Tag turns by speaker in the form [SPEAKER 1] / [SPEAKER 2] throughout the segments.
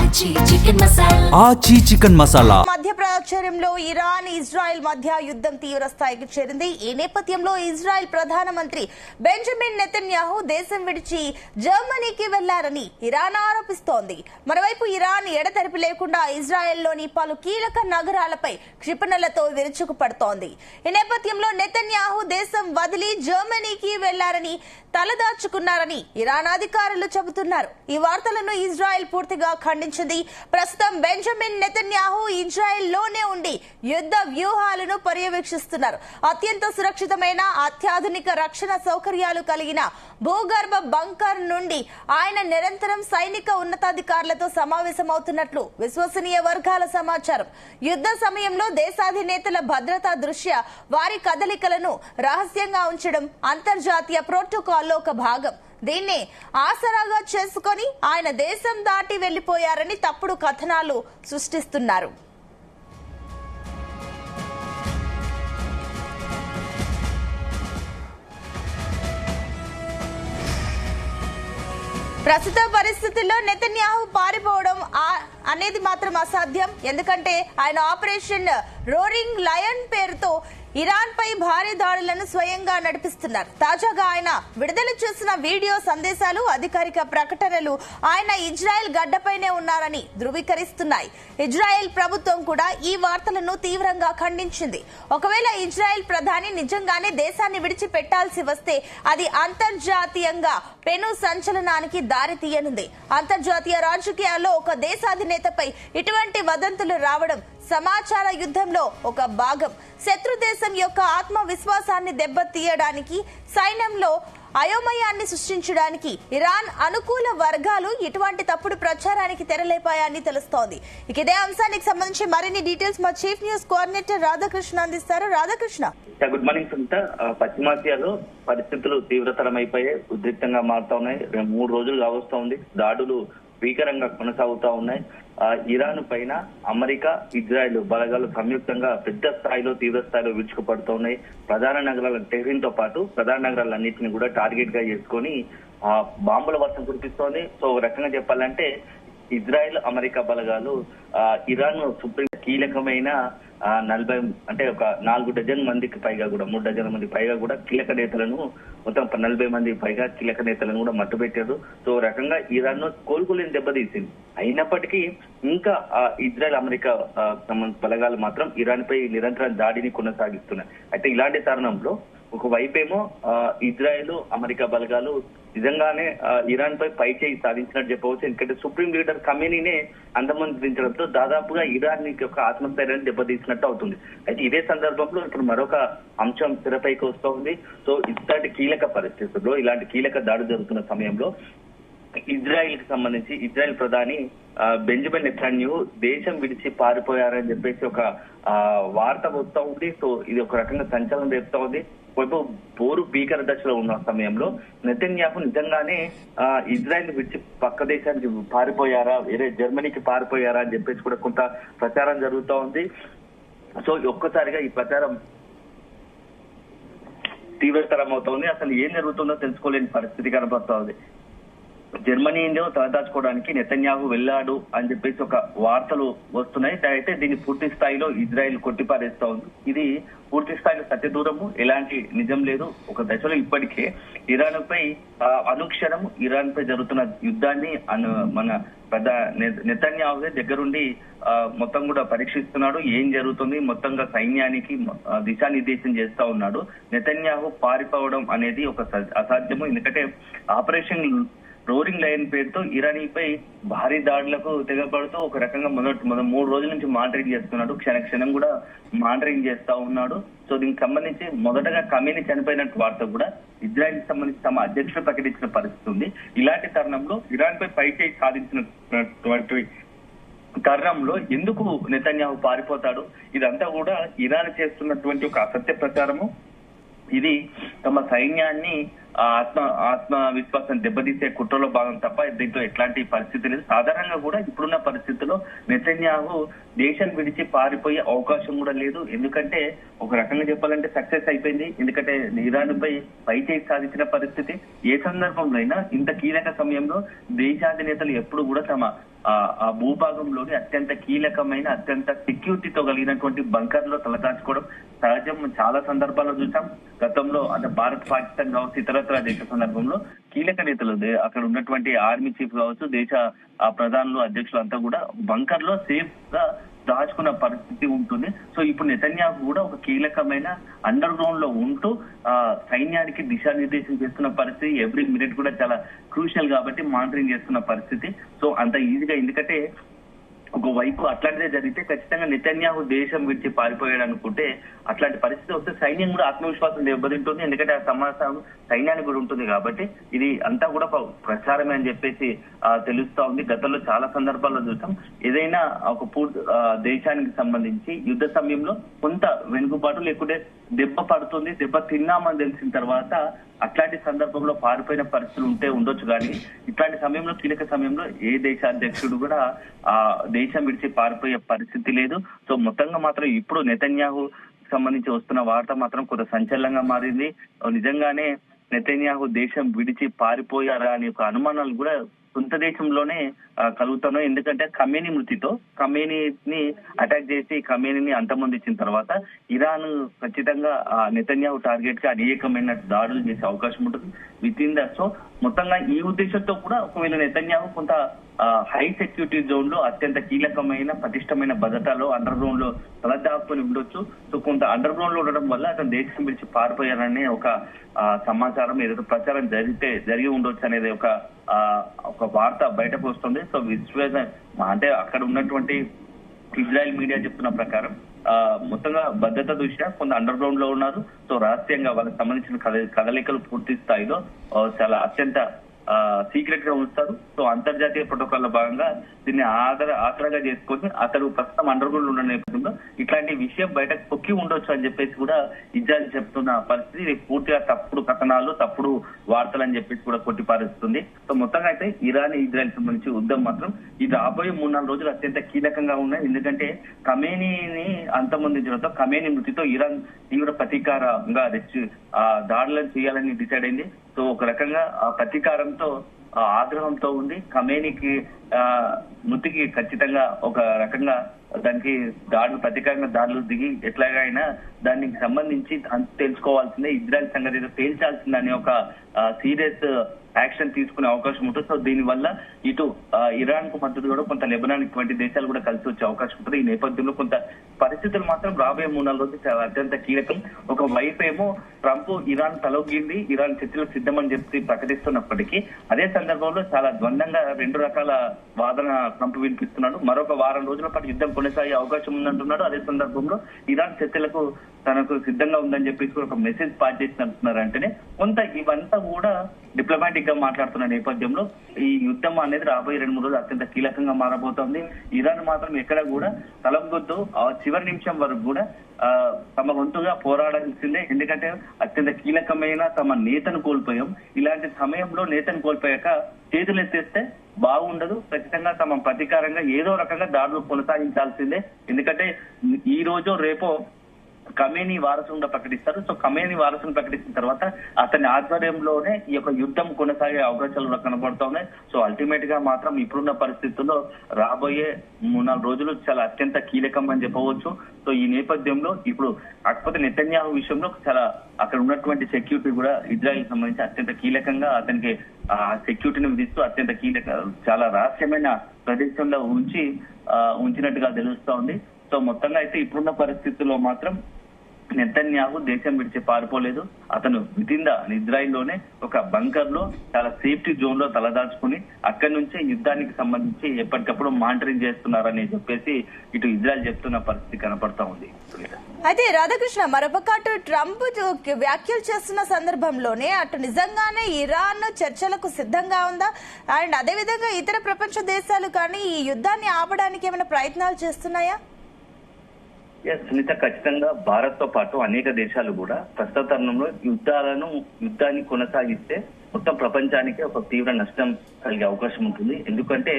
[SPEAKER 1] ఆచి చికెన్ మసాలా.
[SPEAKER 2] మధ్య ప్రాచుర్యంలో ఇరాన్ ఇజ్రాయెల్ మధ్య యుద్ధం తీవ్ర స్థాయికి చేరింది. ఈ నేపథ్యంలో ఇజ్రాయెల్ ప్రధానమంత్రి బెంజమిన్ నెతన్యాహు దేశం విడిచి జర్మనీకి వెళ్లారని ఇరాన్ ఆరోపిస్తోంది. మరోవైపు ఇరాన్ ఎడతెరిపి లేకుండా ఇజ్రాయెల్లోని పలు కీలక నగరాలపై క్షిపణులతో విరుచుకుపడుతోంది. ఈ నేపథ్యంలో నెతన్యాహు దేశం వదిలి జర్మనీకి వెళ్లారని తలదాచుకున్నారని ఇరాన్ అధికారులు చెబుతున్నారు. ఈ వార్తలను ఇజ్రాయెల్ పూర్తిగా ఖండించింది. ప్రస్తుతం బెంజమిన్ నెతన్యాహు ఇజ్రాయెల్ లోనే ఉండి యుద్ధ వ్యూహాలను పర్యవేక్షిస్తున్నారు. అత్యంత సురక్షితమైన అత్యాధునిక రక్షణ సౌకర్యాలు కలిగిన భూగర్భ బంకర్ నుండి ఆయన నిరంతరం సైనిక ఉన్నతాధికారులతో సమావేశమవుతున్నట్లు విశ్వసనీయ వర్గాల సమాచారం. యుద్ధ సమయంలో దేశాధినేతల భద్రతా దృష్ట్యా వారి కదలికలను రహస్యంగా ఉంచడం అంతర్జాతీయ ప్రోటోకాల్లో ఒక భాగం. దీన్ని ఆసరాగా చేసుకుని ఆయన దేశం దాటి వెళ్లిపోయారని తప్పుడు కథనాలు సృష్టిస్తున్నారు. ప్రస్తుత పరిస్థితుల్లో నెతన్యాహు పారిపోవడం అనేది మాత్రం అసాధ్యం. ఎందుకంటే ఆయన ఆపరేషన్ రోరింగ్ లయన్ పేరుతో ఇరాన్ పై భారీ దాడులను స్వయంగా నడిపిస్తున్నారు. తాజాగా ఆయన విడుదల చేసిన వీడియో సందేశాలు, అధికారిక ప్రకటనలు ఆయన ఇజ్రాయెల్ గడ్డపైనే ఉన్నారని ధృవీకరిస్తున్నాయి. ఇజ్రాయెల్ ప్రభుత్వం కూడా ఈ వార్తలను తీవ్రంగా ఖండించింది. ఒకవేళ ఇజ్రాయెల్ ప్రధాని నిజంగానే దేశాన్ని విడిచిపెట్టాల్సి వస్తే అది అంతర్జాతీయంగా పెను సంచలనానికి దారి తీయనుంది. అంతర్జాతీయ రాజకీయాల్లో ఒక దేశాధినేతపై ఇటువంటి వదంతులు రావడం సమాచార యుద్ధంలో ఒక భాగం. శత్రు దేశం యొక్క ఆత్మవిశ్వాసాన్ని దెబ్బతీయడానికి, సైన్యంలో అయోమయాన్ని సృష్టించడానికి ఇరాన్ అనుకూల వర్గాలు ఇటువంటి తప్పుడు ప్రచారానికి తెరలేపాయని తెలుస్తోంది. ఇక ఇదే అంశానికి సంబంధించి మరిన్ని డీటెయిల్స్ మా చీఫ్ న్యూస్ కోఆర్డినేటర్ రాధాకృష్ణ అందిస్తారు. రాధాకృష్ణ.
[SPEAKER 3] Good morning Sunitha. పశ్చిమాసియాలో పరిస్థితులు తీవ్రతరమైపోయాయి, ఉద్రిక్తంగా మారుతా ఉన్నాయి. 3 రోజులు కావస్తోంది. దాడులు భీకరంగా కొనసాగుతా ఉన్నాయి. ఇరాన్ పైన అమెరికా, ఇజ్రాయెల్ బలగాలు సంయుక్తంగా పెద్ద స్థాయిలో, తీవ్ర స్థాయిలో విరుచుకుపడుతున్నాయి. ప్రధాన నగరాల టెహ్రీన్ తో పాటు ప్రధాన నగరాలన్నింటినీ కూడా టార్గెట్ గా చేసుకొని బాంబుల వర్షం కురిపిస్తోంది. సో ఒక రకంగా చెప్పాలంటే ఇజ్రాయెల్, అమెరికా బలగాలు ఇరాన్ సుప్రీం కీలకమైన 40 అంటే ఒక 4 డజన్ మందికి పైగా కూడా 3 డజన్ మంది పైగా కూడా కీలక నేతలను, మొత్తం 40 మంది పైగా కీలక నేతలను కూడా మట్టుబెట్టారు. సో రకంగా ఇరాన్ కోలుకోలేని దెబ్బతీసింది. అయినప్పటికీ ఇంకా ఇజ్రాయెల్, అమెరికా బలగాలు మాత్రం ఇరాన్ పై నిరంతరం దాడిని కొనసాగిస్తున్నాయి. అయితే ఇలాంటి తరుణంలో ఒకవైపేమో ఇజ్రాయెల్, అమెరికా బలగాలు నిజంగానే ఇరాన్ పై చేయి సాధించినట్టు చెప్పవచ్చు. ఎందుకంటే సుప్రీం లీడర్ ఖమేనీనే అంతమొందించడంతో దాదాపుగా ఇరాన్ యొక్క ఆత్మస్థైర్యాన్ని దెబ్బతీసినట్టు అవుతుంది. అయితే ఇదే సందర్భంలో ఇప్పుడు మరొక అంశం తెరపైకి వస్తూ ఉంది. సో ఇలాంటి కీలక పరిస్థితుల్లో, ఇలాంటి కీలక దాడి జరుగుతున్న సమయంలో ఇజ్రాయెల్ కి సంబంధించి ఇజ్రాయెల్ ప్రధాని బెంజమిన్ నెతన్యాహు దేశం విడిచి పారిపోయారని చెప్పేసి ఒక వార్త వస్తూ ఉంది. సో ఇది ఒక రకంగా సంచలనం రేపుతా ఉంది. వైపు పోరు భీకర దశలో ఉన్న సమయంలో నెతన్యాహు నిజంగానే ఇజ్రాయెల్ విడిచి పక్క దేశానికి పారిపోయారా, వేరే జర్మనీకి పారిపోయారా అని చెప్పేసి కూడా కొంత ప్రచారం జరుగుతూ ఉంది. సో ఒక్కసారిగా ఈ ప్రచారం తీవ్రతరం అవుతోంది. అసలు ఏం జరుగుతుందో తెలుసుకోలేని పరిస్థితి కనబడుతూ ఉంది. జర్మనీలో తలదాచుకోవడానికి నెతన్యాహు వెళ్ళాడు అని చెప్పేసి ఒక వార్తలు వస్తున్నాయి. అయితే దీన్ని పూర్తి స్థాయిలో ఇజ్రాయెల్ కొట్టిపారేస్తా ఉంది. ఇది పూర్తి స్థాయిలో సత్య దూరము, ఎలాంటి నిజం లేదు. ఒక దశలో ఇప్పటికే ఇరాన్ పై అనుక్షణం ఇరాన్ పై జరుగుతున్న యుద్ధాన్ని మన నెతన్యాహు దగ్గరుండి మొత్తం కూడా పరీక్షిస్తున్నాడు. ఏం జరుగుతుంది, మొత్తంగా సైన్యానికి దిశానిర్దేశం చేస్తా ఉన్నాడు. నెతన్యాహు పారిపోవడం అనేది ఒక అసాధ్యము. ఎందుకంటే ఆపరేషన్ రోరింగ్ లయన్ పేరుతో ఇరానీపై భారీ దాడులకు తెగపడుతూ ఒక రకంగా మొదటి 3 రోజుల నుంచి మానిటరింగ్ చేస్తున్నాడు. క్షణం కూడా మానిటరింగ్ చేస్తా ఉన్నాడు. సో దీనికి సంబంధించి మొదటగా ఖమేనీ చనిపోయినట్టు వార్త కూడా ఇజ్రాయెల్ కి సంబంధించి తమ అధ్యక్షుడు ప్రకటించిన పరిస్థితి ఉంది. ఇలాంటి తరుణంలో ఇరాన్ పై పైచేయి సాధించినటువంటి తరుణంలో ఎందుకు నెతన్యాహు పారిపోతాడు? ఇదంతా కూడా ఇరాన్ చేస్తున్నటువంటి ఒక అసత్య ప్రచారము. ఇది తమ సైన్యాన్ని ఆత్మవిశ్వాసం దెబ్బతీసే కుట్రలో భాగం తప్ప దీంట్లో ఎట్లాంటి పరిస్థితి లేదు. సాధారణంగా కూడా ఇప్పుడున్న పరిస్థితుల్లో నెతన్యాహు దేశం విడిచి పారిపోయే అవకాశం కూడా లేదు. ఎందుకంటే ఒక రకంగా చెప్పాలంటే సక్సెస్ అయిపోయింది. ఎందుకంటే ఇరాన్ పై చేయి సాధించిన పరిస్థితి. ఏ సందర్భంలో అయినా ఇంత కీలక సమయంలో దేశాధినేతలు ఎప్పుడు కూడా తమ ఆ భూభాగంలోని అత్యంత కీలకమైన అత్యంత సెక్యూరిటీతో కలిగినటువంటి బంకర్ లో తలదాచుకోవడం సహజం. చాలా సందర్భాల్లో చూసాం. గతంలో అంటే భారత్, పాకిస్తాన్ కావచ్చు, ఇతరత్ర దేశ సందర్భంలో కీలక నేతలు అక్కడ ఉన్నటువంటి ఆర్మీ చీఫ్ కావచ్చు, దేశ ప్రధానులు, అధ్యక్షులు అంతా కూడా బంకర్ లో సేఫ్ గా దాచుకున్న పరిస్థితి ఉంటుంది. సో ఇప్పుడు నెతన్యాహు కూడా ఒక కీలకమైన అండర్ గ్రౌండ్ లో ఉంటూ సైన్యానికి దిశానిర్దేశం చేస్తున్న పరిస్థితి. ఎవ్రీ మినిట్ కూడా చాలా క్రూషియల్ కాబట్టి మానిటరింగ్ చేస్తున్న పరిస్థితి. సో అంత ఈజీగా, ఎందుకంటే ఒకవైపు అట్లాంటిదే జరిగితే ఖచ్చితంగా నెతన్యాహు దేశం విడిచి పారిపోయాడు అనుకుంటే అట్లాంటి పరిస్థితి వస్తే సైన్యం కూడా ఆత్మవిశ్వాసం దెబ్బతింటుంది. ఎందుకంటే ఆ సమాచారం సైన్యానికి కూడా ఉంటుంది కాబట్టి ఇది అంతా కూడా ప్రచారమే అని చెప్పేసి తెలుస్తా ఉంది. గతంలో చాలా సందర్భాల్లో చూసాం. ఏదైనా ఒక దేశానికి సంబంధించి యుద్ధ సమయంలో కొంత వెనుకబాటు లేకుంటే దెబ్బ పడుతుంది, దెబ్బ తిన్నామని తెలిసిన తర్వాత అట్లాంటి సందర్భంలో పారిపోయిన పరిస్థితులు ఉండొచ్చు. కానీ ఇట్లాంటి సమయంలో, కీలక సమయంలో ఏ దేశాధ్యక్షుడు కూడా ఆ దేశం విడిచి పారిపోయే పరిస్థితి లేదు. సో మొత్తంగా మాత్రం ఇప్పుడు నెతన్యాహు సంబంధించి వస్తున్న వార్త మాత్రం కొంత సంచలనంగా మారింది. నిజంగానే నెతన్యాహు దేశం విడిచి పారిపోయారా అనే ఒక అనుమానాలు కూడా సొంత దేశంలోనే కలుగుతున్నాయి. ఎందుకంటే ఖమేనీ మృతితో ఖమేనీని అటాక్ చేసి ఖమేనీని అంతమొందించిన తర్వాత ఇరాన్ ఖచ్చితంగా నెతన్యాహు టార్గెట్ కి అనేకమైన దాడులు చేసే అవకాశం ఉంటుంది విత్ ఇన్ ద. సో మొత్తంగా ఈ ఉద్దేశంతో కూడా ఒకవేళ నెతన్యాహు కొంత హై సెక్యూరిటీ జోన్ లో అత్యంత కీలకమైన పటిష్టమైన భద్రతలో అండర్ గ్రౌండ్ లో తలదాపుకొని ఉండొచ్చు. సో కొంత అండర్ గ్రౌండ్ లో ఉండడం వల్ల అతను దేశం విడిచి పారిపోయారనే ఒక సమాచారం, ఏదైతే ప్రచారం జరిగి ఉండొచ్చు అనేది ఒక వార్త బయటకు వస్తుంది. సో అంటే అక్కడ ఉన్నటువంటి ఇజ్రాయెల్ మీడియా చెప్తున్న ప్రకారం మొత్తంగా భద్రత దృష్ట్యా కొంత అండర్ గ్రౌండ్ లో ఉన్నారు. సో రహస్యంగా వాళ్ళకి సంబంధించిన కదలికలు పూర్తి స్థాయిలో చాలా అత్యంత సీక్రెట్ గా ఉంచుతారు. సో అంతర్జాతీయ ప్రోటోకాల్ లో భాగంగా దీన్ని ఆసరాగా చేసుకొని అతడు ప్రస్తుతం అండర్ గ్రౌండ్ ఉన్న నేపథ్యంలో ఇట్లాంటి విషయం బయటకు పొక్కి ఉండొచ్చు అని చెప్పేసి కూడా ఇజ్రాయెల్ చెప్తున్న పరిస్థితి. ఇది పూర్తిగా తప్పుడు కథనాలు, తప్పుడు వార్తలు అని చెప్పేసి కూడా కొట్టిపారుస్తుంది. సో మొత్తంగా అయితే ఇరాన్, ఇజ్రాయెల్ సంబంధించి యుద్ధం మాత్రం ఇది రాబోయే 3-4 రోజులు అత్యంత కీలకంగా ఉన్నాయి. ఎందుకంటే ఖమేనీని అంతమొందించడంతో, ఖమేనీ మృతితో ఇరాన్ తీవ్ర ప్రతీకారంగా దాడులను చేయాలని డిసైడ్ అయింది. సో ఒక రకంగా ఆ ప్రతీకారంతో, ఆగ్రహంతో ఉంది. ఖమేనీకి మృతికి ఖచ్చితంగా ఒక రకంగా దానికి ప్రతీకారంగా దాడులు దిగి ఎట్లాగైనా దానికి సంబంధించి తెలుసుకోవాల్సిందే, ఇజ్రాయెల్ సంగతి తేల్చాల్సిందే అనే ఒక సీరియస్ యాక్షన్ తీసుకునే అవకాశం ఉంటుంది. సో దీని వల్ల ఇటు ఇరాన్ కు మద్దతు కూడా కొంత లెబనాన్ వంటి దేశాలు కూడా కలిసి వచ్చే అవకాశం ఉంటుంది. ఈ నేపథ్యంలో కొంత పరిస్థితులు మాత్రం రాబోయే 3-4 రోజులు అత్యంత కీలకం. ఒక వైపు ఏమో ట్రంప్ ఇరాన్ తలొగ్గింది, ఇరాన్ చర్చలకు సిద్ధమని చెప్పి ప్రకటిస్తున్నప్పటికీ అదే సందర్భంలో చాలా ద్వంద్వంగా 2 రకాల వాదన ట్రంప్ వినిపిస్తున్నాడు. మరొక వారం రోజుల పాటు యుద్ధం కొనసాగే అవకాశం ఉందంటున్నాడు. అదే సందర్భంలో ఇరాన్ చర్చలకు తనకు సిద్ధంగా ఉందని చెప్పేసి ఒక మెసేజ్ పాస్ చేసినట్టున్నారు. అంటేనే కొంత ఇవంతా కూడా డిప్లొమాటిక్ గా మాట్లాడుతున్న నేపథ్యంలో ఈ యుద్ధం అనేది రాబోయే 2-3 రోజులు అత్యంత కీలకంగా మారబోతోంది. ఇరాన్ మాత్రం ఎక్కడ కూడా తలొగ్గొద్దు, చివరి నిమిషం వరకు కూడా తమ వంతుగా పోరాడాల్సిందే. ఎందుకంటే అత్యంత కీలకమైన తమ నేతను కోల్పోయాం. ఇలాంటి సమయంలో నేతను కోల్పోయాక చేతులు ఎత్తేస్తే బాగుండదు. ఖచ్చితంగా తమ ప్రతీకారంగా ఏదో రకంగా దాడులు కొనసాగించాల్సిందే. ఎందుకంటే ఈ రోజు రేపో ఖమేనీ వారసుగా ప్రకటిస్తారు. సో ఖమేనీ వారసును ప్రకటించిన తర్వాత అతని ఆధ్వర్యంలోనే ఈ యొక్క యుద్ధం కొనసాగే అవకాశాలు కనబడుతూ ఉన్నాయి. సో అల్టిమేట్ గా మాత్రం ఇప్పుడున్న పరిస్థితుల్లో రాబోయే 3-4 రోజులు చాలా అత్యంత కీలకం అని చెప్పవచ్చు. సో ఈ నేపథ్యంలో ఇప్పుడు కాకపోతే నెతన్యాహు విషయంలో చాలా అక్కడ ఉన్నటువంటి సెక్యూరిటీ కూడా ఇజ్రాయెల్ సంబంధించి అత్యంత కీలకంగా అతనికి సెక్యూరిటీని విధిస్తూ అత్యంత చాలా రహస్యమైన ప్రదేశంలో ఉంచినట్టుగా తెలుస్తా ఉంది. సో మొత్తంగా అయితే ఇప్పుడున్న పరిస్థితుల్లో మాత్రం నెతన్యాహు దేశం విడిచి పారిపోలేదు. అతను వితిన్ ద ఇజ్రాయెల్ లోనే ఒక బంకర్ లో చాలా సేఫ్టీ జోన్ లో తలదాచుకుని అక్కడి నుంచే యుద్ధానికి సంబంధించి ఎప్పటికప్పుడు మానిటరింగ్ చేస్తున్నారని చెప్పేసి ఇటు ఇజ్రాయెల్ చెప్తున్న పరిస్థితి కనపడతా ఉంది.
[SPEAKER 2] అయితే రాధాకృష్ణ, మరొక అటు ట్రంప్ వ్యాఖ్యలు చేస్తున్న సందర్భంలోనే అటు నిజంగానే ఇరాన్ చర్చలకు సిద్ధంగా ఉందా? అండ్ అదేవిధంగా ఇతర ప్రపంచ దేశాలు కానీ ఈ యుద్ధాన్ని ఆపడానికి ఏమైనా ప్రయత్నాలు చేస్తున్నాయా?
[SPEAKER 3] సునీత, ఖచ్చితంగా భారత్ తో పాటు అనేక దేశాలు కూడా ప్రస్తుత తరుణంలో యుద్ధాన్ని కొనసాగిస్తే మొత్తం ప్రపంచానికి ఒక తీవ్ర నష్టం కలిగే అవకాశం ఉంటుంది. ఎందుకంటే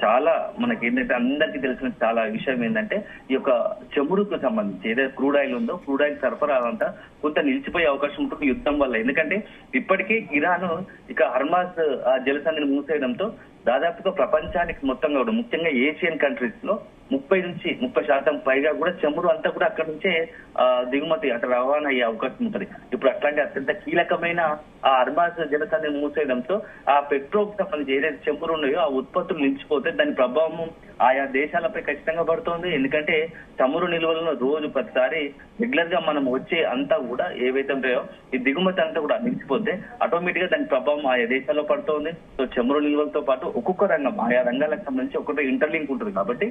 [SPEAKER 3] చాలా మనకి ఏంటంటే అందరికీ తెలిసిన చాలా విషయం ఏంటంటే ఈ యొక్క చమురుకు సంబంధించి ఏదైతే క్రూడ్ ఆయిల్ ఉందో క్రూడ్ ఆయిల్ సరఫరా అంతా కొంత నిలిచిపోయే అవకాశం ఉంటుంది యుద్ధం వల్ల. ఎందుకంటే ఇప్పటికే ఇరాన్ ఇక హర్మాస్ జలసంధిని మూసేయడంతో దాదాపుగా ప్రపంచానికి మొత్తంగా కూడా ముఖ్యంగా ఏషియన్ కంట్రీస్ లో 30% పైగా కూడా చమురు అంతా కూడా అక్కడ నుంచే దిగుమతి అక్కడ రవాణా అయ్యే అవకాశం ఉంటుంది. ఇప్పుడు అట్లాంటి అత్యంత కీలకమైన ఆ హర్మాస్ జలసంధిని మూసేయడంతో ఆ పెట్రోల్ సంబంధించి ఏదైతే చమురు ఉన్నాయో ఆ ఉత్పత్తులు నిలిచిపోతే దాని ప్రభావం ఆయా దేశాలపై ఖచ్చితంగా పడుతోంది. ఎందుకంటే చమురు నిల్వలను రోజు ప్రతిసారి రెగ్యులర్ గా మనం వచ్చే అంతా కూడా ఏవైతే ఉంటాయో ఈ దిగుమతి అంతా కూడా నిలిచిపోతే ఆటోమేటిక్ గా దాని ప్రభావం ఆయా దేశాల్లో పడుతోంది. సో చమురు నిల్వలతో పాటు ఒక్కొక్క రంగం ఆయా రంగాలకు సంబంధించి ఒక్కొక్క ఇంటర్లింక్ ఉంటుంది కాబట్టి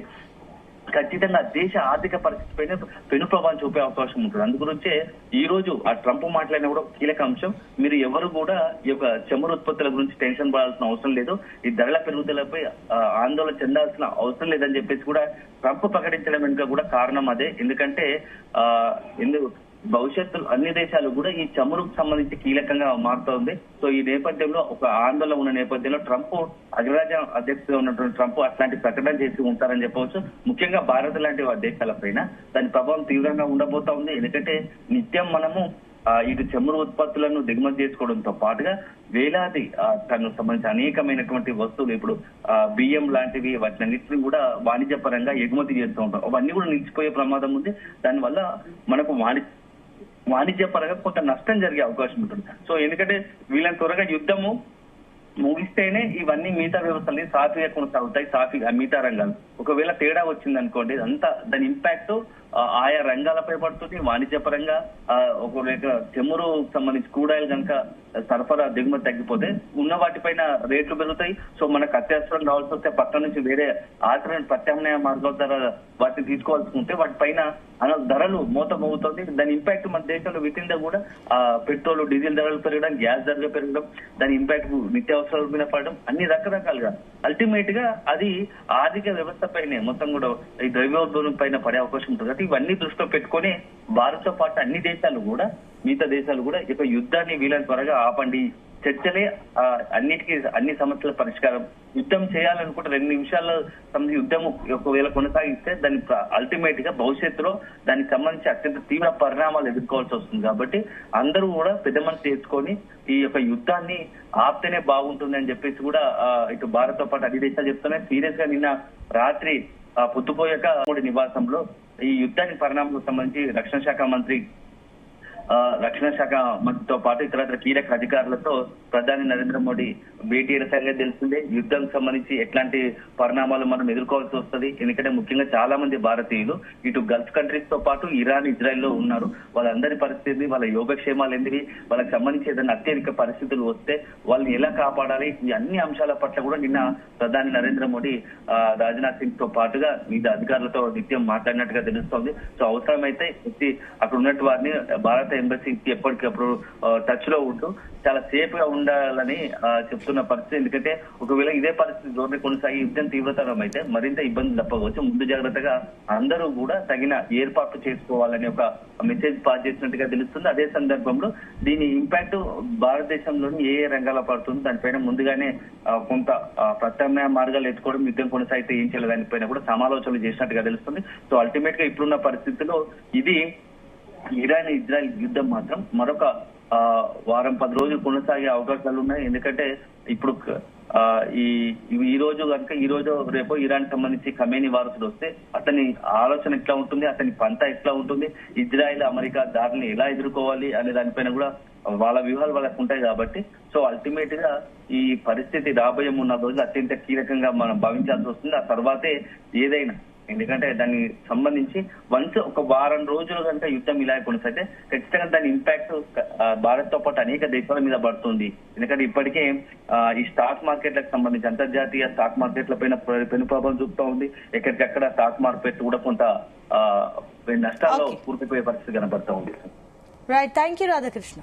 [SPEAKER 3] ఖచ్చితంగా దేశ ఆర్థిక పరిస్థితి పైన పెను ప్రభావం చూపే అవకాశం ఉంటుంది. అందుగురించే ఈ రోజు ఆ ట్రంప్ మాట్లాడిన కూడా కీలక అంశం, మీరు ఎవరు కూడా ఈ యొక్క చమురు ఉత్పత్తుల గురించి టెన్షన్ పడాల్సిన అవసరం లేదు, ఈ ధరల పెరుగుదలపై ఆందోళన చెందాల్సిన అవసరం లేదని చెప్పేసి కూడా ట్రంప్ ప్రకటించడం వెనుక కూడా కారణం అదే. ఎందుకంటే భవిష్యత్తులో అన్ని దేశాలు కూడా ఈ చమురుకు సంబంధించి కీలకంగా మారుతోంది. సో ఈ నేపథ్యంలో ఒక ఆందోళన ఉన్న నేపథ్యంలో ట్రంప్ అగ్రరాజ్య అధ్యక్షుడిగా ఉన్నటువంటి ట్రంప్ అట్లాంటి ప్రకటన చేసి ఉంటారని చెప్పవచ్చు. ముఖ్యంగా భారత్ లాంటి దేశాలపైన దాని ప్రభావం తీవ్రంగా ఉండబోతా ఉంది. ఎందుకంటే నిత్యం మనము ఇటు చమురు ఉత్పత్తులను దిగుమతి చేసుకోవడంతో పాటుగా వేలాది తనకు సంబంధించి అనేకమైనటువంటి వస్తువులు ఇప్పుడు బియ్యం లాంటివి వాటినన్నింటినీ కూడా వాణిజ్య పరంగా ఎగుమతి చేస్తూ ఉంటాం. అవన్నీ కూడా నిలిచిపోయే ప్రమాదం ఉంది. దానివల్ల మనకు వాణిజ్య పరంగా కొంత నష్టం జరిగే అవకాశం ఉంటుంది. సో ఎందుకంటే వీళ్ళని త్వరగా యుద్ధము ముగిస్తేనే ఇవన్నీ మిగతా వ్యవస్థలు సాఫీగా కొనసాగుతాయి. మిగతా రంగాలు ఒకవేళ తేడా వచ్చింది అనుకోండి, అంతా దాని ఇంపాక్ట్ ఆయా రంగాలపై పడుతుంది. వాణిజ్య పరంగా ఒకవేళ చమురు సంబంధించి క్రూడ్ ఆయిల్ కనుక సరఫరా దిగుమతి తగ్గిపోతే ఉన్న వాటిపైన రేట్లు పెరుగుతాయి. సో మనకు అత్యవసరం కావాల్సి వస్తే పక్కన నుంచి వేరే ప్రత్యామ్నాయ మార్గాల ద్వారా వాటిని తీసుకోవాల్సి ఉంటే వాటిపైన ధరలు మోతమవుతుంది. దాని ఇంపాక్ట్ మన దేశంలో వితిందా కూడా పెట్రోల్ డీజిల్ ధరలు పెరగడం, గ్యాస్ ధరలు పెరగడం, దాని ఇంపాక్ట్ నిత్యావసరాల మీద పడడం, అన్ని రకరకాలుగా అల్టిమేట్ గా అది ఆర్థిక వ్యవస్థ పైనే మొత్తం కూడా ఈ ద్రవ్యోల్బణం పైన పడే అవకాశం ఉంటుంది. ఇవన్నీ దృష్టిలో పెట్టుకుని భారత్ తో పాటు మిగతా దేశాలు కూడా ఇక యుద్ధాన్ని వీళ్ళని త్వరగా ఆపండి, చర్చలే అన్ని సమస్యల పరిష్కారం. యుద్ధం చేయాలనుకుంటే 2 నిమిషాల యుద్ధం ఒకవేళ కొనసాగిస్తే దాని అల్టిమేట్ గా భవిష్యత్తులో దానికి సంబంధించి అత్యంత తీవ్ర పరిణామాలు ఎదుర్కోవాల్సి వస్తుంది. కాబట్టి అందరూ కూడా పెద్ద మనసు చేసుకొని ఈ యొక్క యుద్ధాన్ని ఆపితేనే బాగుంటుంది అని చెప్పేసి కూడా ఇటు భారత్ తో పాటు అన్ని దేశాలు చెప్తున్నాయి. సీరియస్ గా నిన్న రాత్రి పొద్దుపోయాక నివాసంలో ఈ యుద్ధానికి పరిణామాలకు సంబంధించి రక్షణ శాఖ మంత్రితో పాటు ఇతర కీలక అధికారులతో ప్రధాని నరేంద్ర మోడీ భేటీ అయిన సంగతి తెలిసిందే. యుద్ధానికి సంబంధించి ఎట్లాంటి పరిణామాలు మనం ఎదుర్కోవాల్సి వస్తుంది. ఎందుకంటే ముఖ్యంగా చాలా మంది భారతీయులు ఇటు గల్ఫ్ కంట్రీస్ తో పాటు ఇరాన్, ఇజ్రాయెల్ లో ఉన్నారు. వాళ్ళందరి పరిస్థితి, వాళ్ళ యోగక్షేమాలు ఏంటివి, వాళ్ళకి సంబంధించి ఏదైనా అత్యధిక పరిస్థితులు వస్తే వాళ్ళని ఎలా కాపాడాలి, ఈ అన్ని అంశాల పట్ల కూడా నిన్న ప్రధాని నరేంద్ర మోడీ రాజ్నాథ్ సింగ్ తో పాటుగా మిగతా అధికారులతో నిత్యం మాట్లాడినట్టుగా తెలుస్తోంది. సో అవసరమైతే అక్కడ ఉన్నట్టు వారిని భారత ఎంబసీకి ఎప్పటికప్పుడు టచ్ లో ఉంటూ చాలా సేఫ్ గా ఉండాలని చెప్తున్న పరిస్థితి. ఎందుకంటే ఒకవేళ ఇదే పరిస్థితి ధోరణి కొనసాగి యుద్ధం తీవ్రతరం అయితే మరింత ఇబ్బంది తప్పవచ్చు. ముందు జాగ్రత్తగా అందరూ కూడా తగిన ఏర్పాట్లు చేసుకోవాలని ఒక మెసేజ్ పాస్ చేసినట్టుగా తెలుస్తుంది. అదే సందర్భంలో దీని ఇంపాక్ట్ భారతదేశంలోని ఏ రంగాల్లో పడుతుంది దానిపైన ముందుగానే కొంత ప్రత్యామ్నాయ మార్గాలు ఎత్తుకోవడం, యుద్ధం కొనసాగితే ఏం చేయాలి దానిపైన కూడా సమాలోచనలు చేసినట్టుగా తెలుస్తుంది. సో అల్టిమేట్ గా ఇప్పుడున్న పరిస్థితుల్లో ఇది ఇరాన్, ఇజ్రాయెల్ యుద్ధం మాత్రం మరొక వారం 10 రోజులు కొనసాగే అవకాశాలు ఉన్నాయి. ఎందుకంటే ఇప్పుడు ఈ రోజు రేపు ఇరాన్ సంబంధించి ఖమేనీ వారసుడు వస్తే అతని ఆలోచన ఎట్లా ఉంటుంది, అతని పంత ఎట్లా ఉంటుంది, ఇజ్రాయెల్ అమెరికా దారిని ఎలా ఎదుర్కోవాలి అనే దానిపైన కూడా వాళ్ళ వ్యూహాలు వాళ్ళకు ఉంటాయి. కాబట్టి సో అల్టిమేట్ గా ఈ పరిస్థితి రాబోయే 3 రోజులు అత్యంత కీలకంగా మనం భావించాల్సి వస్తుంది. ఆ తర్వాతే ఏదైనా, ఎందుకంటే దానికి సంబంధించి ఒక వారం రోజులు కనుక యుద్ధం ఇలా కొనసాగితే ఖచ్చితంగా దాని ఇంపాక్ట్ భారత్ తో పాటు అనేక దేశాల మీద పడుతుంది. ఎందుకంటే ఇప్పటికే ఈ స్టాక్ మార్కెట్లకు సంబంధించి అంతర్జాతీయ స్టాక్ మార్కెట్ల పైన పెను ప్రభావం చూపుతా ఉంది. ఎక్కడికక్కడ స్టాక్ మార్కెట్ కూడా కొంత నష్టాల్లో పూర్తిపోయే పరిస్థితి కనబడతా ఉంది.
[SPEAKER 2] Right, thank you Radhakrishna.